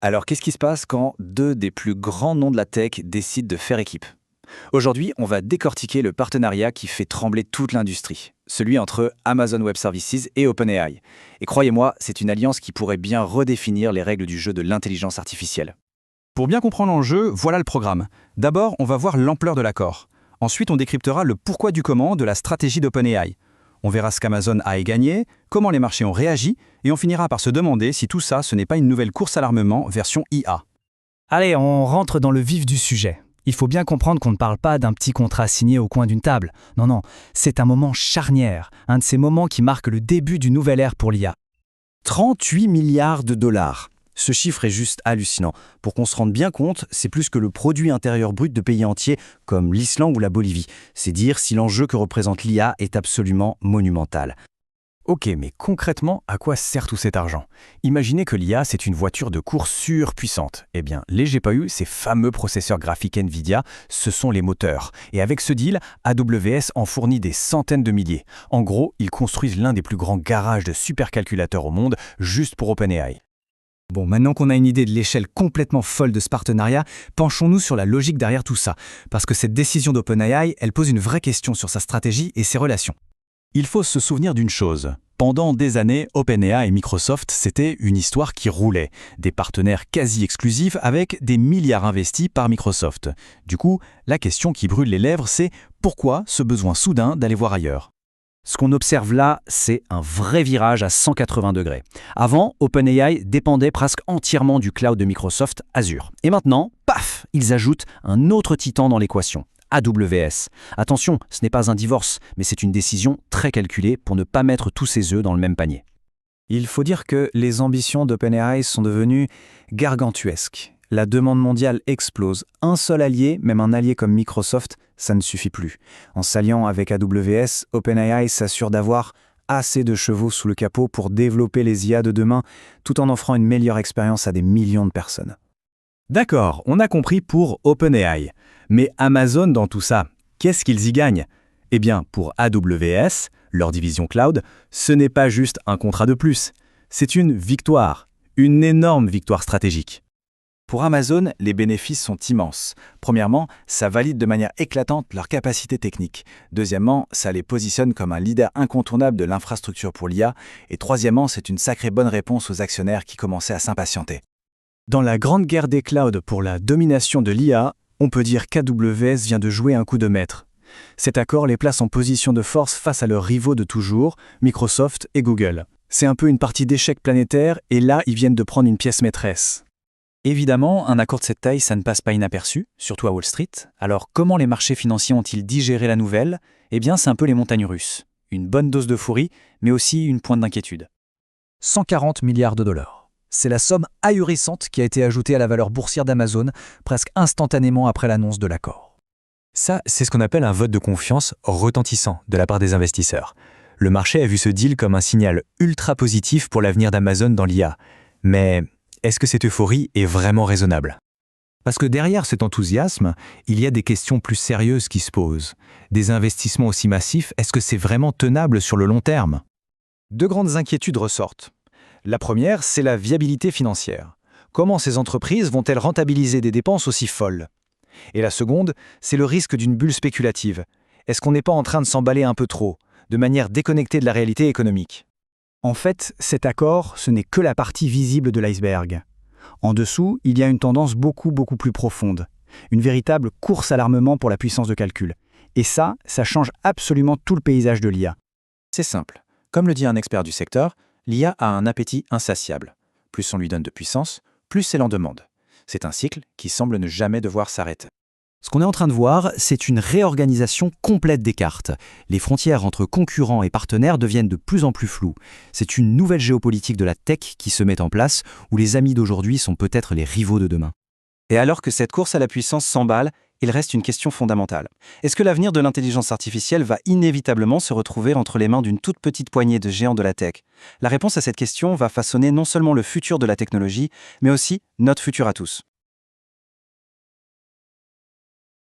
Alors, qu'est-ce qui se passe quand deux des plus grands noms de la tech décident de faire équipe? Aujourd'hui, on va décortiquer le partenariat qui fait trembler toute l'industrie, celui entre Amazon Web Services et OpenAI. Et croyez-moi, c'est une alliance qui pourrait bien redéfinir les règles du jeu de l'intelligence artificielle. Pour bien comprendre l'enjeu, voilà le programme. D'abord, on va voir l'ampleur de l'accord. Ensuite, on décryptera le pourquoi du comment de la stratégie d'OpenAI. On verra ce qu'Amazon a gagné, comment les marchés ont réagi, et on finira par se demander si tout ça, ce n'est pas une nouvelle course à l'armement version IA. Allez, on rentre dans le vif du sujet. Il faut bien comprendre qu'on ne parle pas d'un petit contrat signé au coin d'une table. Non, non, c'est un moment charnière, un de ces moments qui marquent le début d'une nouvelle ère pour l'IA. 38 milliards de dollars. Ce chiffre est juste hallucinant. Pour qu'on se rende bien compte, c'est plus que le produit intérieur brut de pays entiers comme l'Islande ou la Bolivie. C'est dire si l'enjeu que représente l'IA est absolument monumental. Ok, mais concrètement, à quoi sert tout cet argent? Imaginez que l'IA, c'est une voiture de course surpuissante. Eh bien, les GPU, ces fameux processeurs graphiques NVIDIA, ce sont les moteurs. Et avec ce deal, AWS en fournit des centaines de milliers. En gros, ils construisent l'un des plus grands garages de supercalculateurs au monde, juste pour OpenAI. Bon, maintenant qu'on a une idée de l'échelle complètement folle de ce partenariat, penchons-nous sur la logique derrière tout ça. Parce que cette décision d'OpenAI, elle pose une vraie question sur sa stratégie et ses relations. Il faut se souvenir d'une chose. Pendant des années, OpenAI et Microsoft, c'était une histoire qui roulait. Des partenaires quasi exclusifs avec des milliards investis par Microsoft. Du coup, la question qui brûle les lèvres, c'est pourquoi ce besoin soudain d'aller voir ailleurs? Ce qu'on observe là, c'est un vrai virage à 180 degrés. Avant, OpenAI dépendait presque entièrement du cloud de Microsoft Azure. Et maintenant, paf, ils ajoutent un autre titan dans l'équation. AWS. Attention, ce n'est pas un divorce, mais c'est une décision très calculée pour ne pas mettre tous ses œufs dans le même panier. Il faut dire que les ambitions d'OpenAI sont devenues gargantuesques. La demande mondiale explose. Un seul allié, même un allié comme Microsoft, ça ne suffit plus. En s'alliant avec AWS, OpenAI s'assure d'avoir assez de chevaux sous le capot pour développer les IA de demain, tout en offrant une meilleure expérience à des millions de personnes. D'accord, on a compris pour OpenAI. Mais Amazon dans tout ça, qu'est-ce qu'ils y gagnent? Eh bien, pour AWS, leur division cloud, ce n'est pas juste un contrat de plus. C'est une victoire, une énorme victoire stratégique. Pour Amazon, les bénéfices sont immenses. Premièrement, ça valide de manière éclatante leur capacité technique. Deuxièmement, ça les positionne comme un leader incontournable de l'infrastructure pour l'IA. Et troisièmement, c'est une sacrée bonne réponse aux actionnaires qui commençaient à s'impatienter. Dans la grande guerre des clouds pour la domination de l'IA, on peut dire qu'AWS vient de jouer un coup de maître. Cet accord les place en position de force face à leurs rivaux de toujours, Microsoft et Google. C'est un peu une partie d'échec planétaire et là, ils viennent de prendre une pièce maîtresse. Évidemment, un accord de cette taille, ça ne passe pas inaperçu, surtout à Wall Street. Alors, comment les marchés financiers ont-ils digéré la nouvelle? Eh bien, c'est un peu les montagnes russes. Une bonne dose d'euphorie, mais aussi une pointe d'inquiétude. 140 milliards de dollars. C'est la somme ahurissante qui a été ajoutée à la valeur boursière d'Amazon presque instantanément après l'annonce de l'accord. Ça, c'est ce qu'on appelle un vote de confiance retentissant de la part des investisseurs. Le marché a vu ce deal comme un signal ultra positif pour l'avenir d'Amazon dans l'IA. Mais est-ce que cette euphorie est vraiment raisonnable? Parce que derrière cet enthousiasme, il y a des questions plus sérieuses qui se posent. Des investissements aussi massifs, est-ce que c'est vraiment tenable sur le long terme? Deux grandes inquiétudes ressortent. La première, c'est la viabilité financière. Comment ces entreprises vont-elles rentabiliser des dépenses aussi folles? Et la seconde, c'est le risque d'une bulle spéculative. Est-ce qu'on n'est pas en train de s'emballer un peu trop, de manière déconnectée de la réalité économique? En fait, cet accord, ce n'est que la partie visible de l'iceberg. En dessous, il y a une tendance beaucoup plus profonde. Une véritable course à l'armement pour la puissance de calcul. Et ça change absolument tout le paysage de l'IA. C'est simple. Comme le dit un expert du secteur, l'IA a un appétit insatiable. Plus on lui donne de puissance, plus elle en demande. C'est un cycle qui semble ne jamais devoir s'arrêter. Ce qu'on est en train de voir, c'est une réorganisation complète des cartes. Les frontières entre concurrents et partenaires deviennent de plus en plus floues. C'est une nouvelle géopolitique de la tech qui se met en place, où les amis d'aujourd'hui sont peut-être les rivaux de demain. Et alors que cette course à la puissance s'emballe, il reste une question fondamentale. Est-ce que l'avenir de l'intelligence artificielle va inévitablement se retrouver entre les mains d'une toute petite poignée de géants de la tech? La réponse à cette question va façonner non seulement le futur de la technologie, mais aussi notre futur à tous.